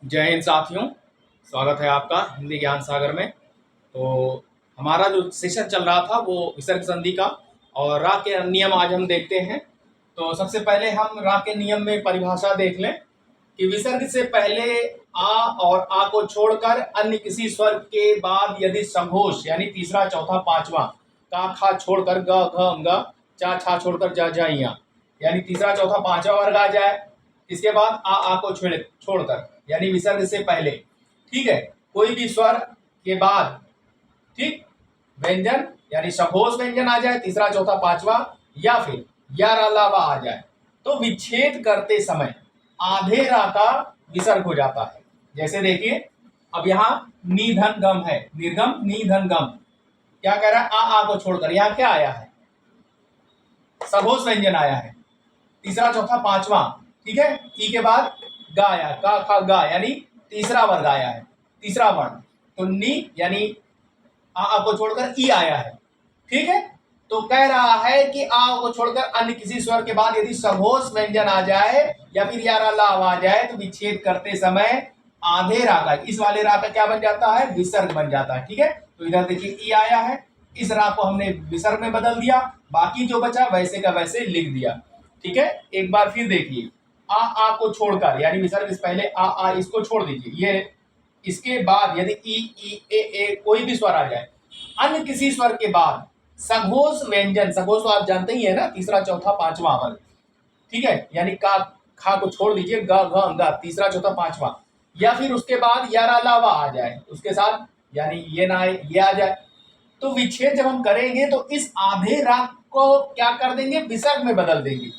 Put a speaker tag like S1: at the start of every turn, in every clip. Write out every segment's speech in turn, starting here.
S1: जय हिंद साथियों, स्वागत है आपका हिंदी ज्ञान सागर में। तो हमारा जो सेशन चल रहा था वो विसर्ग संधि का और रा के नियम आज हम देखते हैं। तो सबसे पहले हम रा के नियम में परिभाषा देख लें कि विसर्ग से पहले आ और आ को छोड़कर अन्य किसी स्वर के बाद यदि संघोष यानी तीसरा चौथा पांचवा का खा छोड़कर ग घ ग चा छा छोड़कर जा जा या यानी तीसरा चौथा पांचवा वर्ग आ जाए, इसके बाद आ को छोड़कर यानी विसर्ग से पहले, ठीक है, कोई भी स्वर के बाद, ठीक, व्यंजन यानी सघोष व्यंजन आ जाए तीसरा चौथा पांचवा या फिर या रा ला वा आ जाए तो विच्छेद करते समय आधे रा का विसर्ग हो जाता है। जैसे देखिए, अब यहाँ नी धन गम है, निर्गम नी धन गम, क्या कह रहा है, आ को छोड़कर यहाँ क्या आया है, सघोष व्यंजन आया है तीसरा चौथा पांचवा, ठीक है, ई के बाद गा आया, का खा गा यानी तीसरा वर्ग आया है, तीसरा वर्ण, तो नी यानी आ को छोड़कर ई आया है, ठीक है। तो कह रहा है कि आ को छोड़कर अन्य किसी स्वर के बाद यदि सघोष व्यंजन आ जाए या फिर या रा ला आ जाए तो विच्छेद करते समय आधे रा का, इस वाले रा का क्या बन जाता है, विसर्ग बन जाता है, ठीक है। तो इधर देखिए ई आया है, इस रा को हमने विसर्ग में बदल दिया, बाकी जो बचा वैसे का वैसे लिख दिया, ठीक है। एक बार फिर देखिए, आ को छोड़कर यानी विसर्ग से पहले आ इसको छोड़ दीजिए, ये इसके बाद यदि ई ए कोई भी स्वर आ जाए अन्य किसी स्वर के बाद सघोष व्यंजन, सघोष तो आप जानते ही है ना, तीसरा चौथा पांचवा वर्ग, ठीक है, यानी का खा को छोड़ दीजिए, ग घ ग तीसरा चौथा पांचवा, या फिर उसके बाद या रा ला वा आ जाए उसके साथ, यानी ये ना आए ये आ जाए, तो विच्छेद जब हम करेंगे तो इस आधे राग को क्या कर देंगे, विसर्ग में बदल देंगे।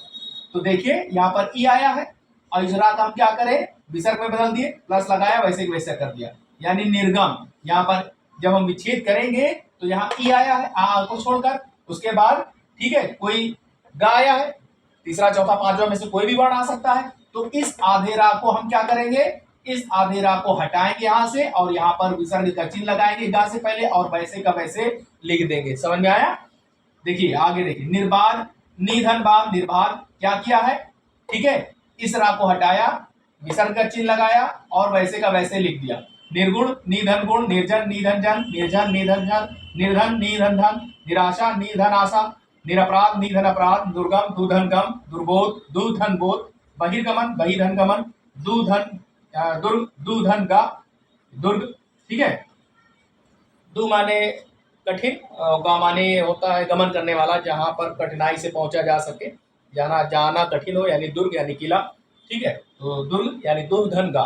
S1: तो देखिए यहाँ पर ई आया है और इस राग हम क्या करें, विसर्ग में बदल दिए, प्लस लगाया, वैसे वैसे कर दिया, यानी निर्गम। यहाँ पर जब हम विच्छेद करेंगे तो यहाँ ई आया है आ को छोड़कर, उसके बाद ठीक है कोई गा आया है, तीसरा चौथा पांचवा में से कोई भी वर्ण आ सकता है, तो इस आधे राग को हम क्या करेंगे, इस आधे राग को हटाएंगे यहाँ से और यहाँ पर विसर्ग का चिन्ह लगाएंगे गा से पहले और वैसे का वैसे लिख देंगे। समझ में आया? देखिए आगे देखिए, निर्बाध निधन बाध निर्बाध क्या किया है, ठीक है, इस रा को हटाया, विसर्ग का चिन्ह लगाया और वैसे का वैसे लिख दिया। निर्गुण निधन गुण, निर्जन निधन जन, निर्जन निधन जन, निर्धन निधन धन, निराशा निधन आशा, निरपराध निधन अपराध, दुर्गम दुधन गम, दुर्बोध दुधन बोध, बहिर्गमन बहिधन गमन, दुधन दुर्ग दुधन गा दुर्ग, ठीक है। दु माने कठिन, गा माने होता है गमन करने वाला, जहां पर कठिनाई से पहुंचा जा सके, जाना जाना कठिन हो, यानी दुर्ग यानी किला, ठीक है। तो दुर्ग यानी दुर्धन गा,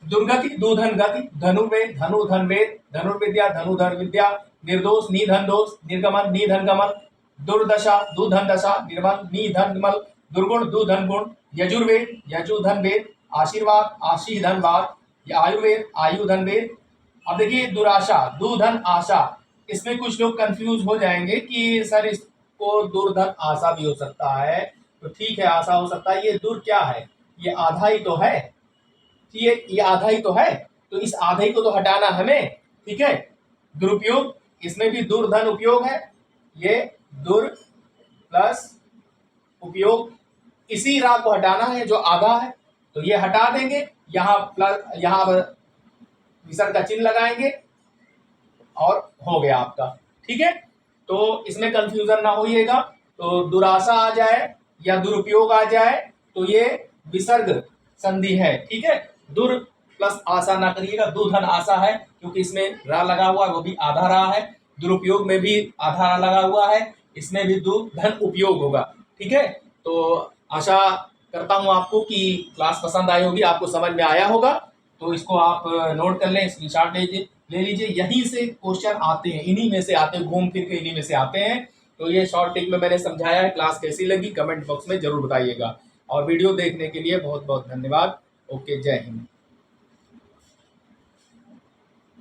S1: दुर्गति दुधन गति, धनुर्वेद धनुधन वेद, धनुर्विद्या धनुधन विद्या, निर्दोष निधन दोष, निर्गमन निधन गमन, दुर्दशा दुधन दशा, निर्मल निधन मल, दुर्गुण दुधन गुण, यजुर्वेद यजुधन वेद, आशीर्वाद आशीधन वाद, आयुर्वेद आयुधन वेद। अब देखिए दुराशा दुधन आशा, इसमें कुछ लोग कंफ्यूज हो जाएंगे कि सर इसको दुर्धन आशा भी हो सकता है, तो ठीक है आशा हो सकता है, ये दुर क्या है, ये आधा ही तो है, ये आधा ही तो है, तो इस आधे को तो हटाना हमें, ठीक है। दुरुपयोग, इसमें भी दुर्धन उपयोग है, ये दुर प्लस उपयोग, इसी राग को हटाना है जो आधा है, तो ये हटा देंगे, यहाँ प्लस यहाँ विसर्ग का चिन्ह लगाएंगे और हो गया आपका, ठीक है। तो इसमें कंफ्यूजन ना होइएगा, तो दुराशा आ जाए या दुरुपयोग आ जाए तो ये विसर्ग संधि है, ठीक है। दुर प्लस आशा ना करिएगा, दुधन आशा है क्योंकि इसमें रा लगा हुआ है, वो भी आधा रा है, दुरुपयोग में भी आधा रा लगा हुआ है, इसमें भी दुधन उपयोग होगा, ठीक है। तो आशा करता हूं आपको कि क्लास पसंद आई होगी, आपको समझ में आया होगा, तो इसको आप नोट कर लें, स्क्रीनशॉट ले लीजिए, यहीं से क्वेश्चन आते हैं, इन्हीं में से आते हैं, घूम फिर के इन्हीं में से आते हैं। तो ये शॉर्ट टिक में मैंने समझाया है, क्लास कैसी लगी कमेंट बॉक्स में जरूर बताइएगा, और वीडियो देखने के लिए बहुत बहुत धन्यवाद। ओके, जय हिंद।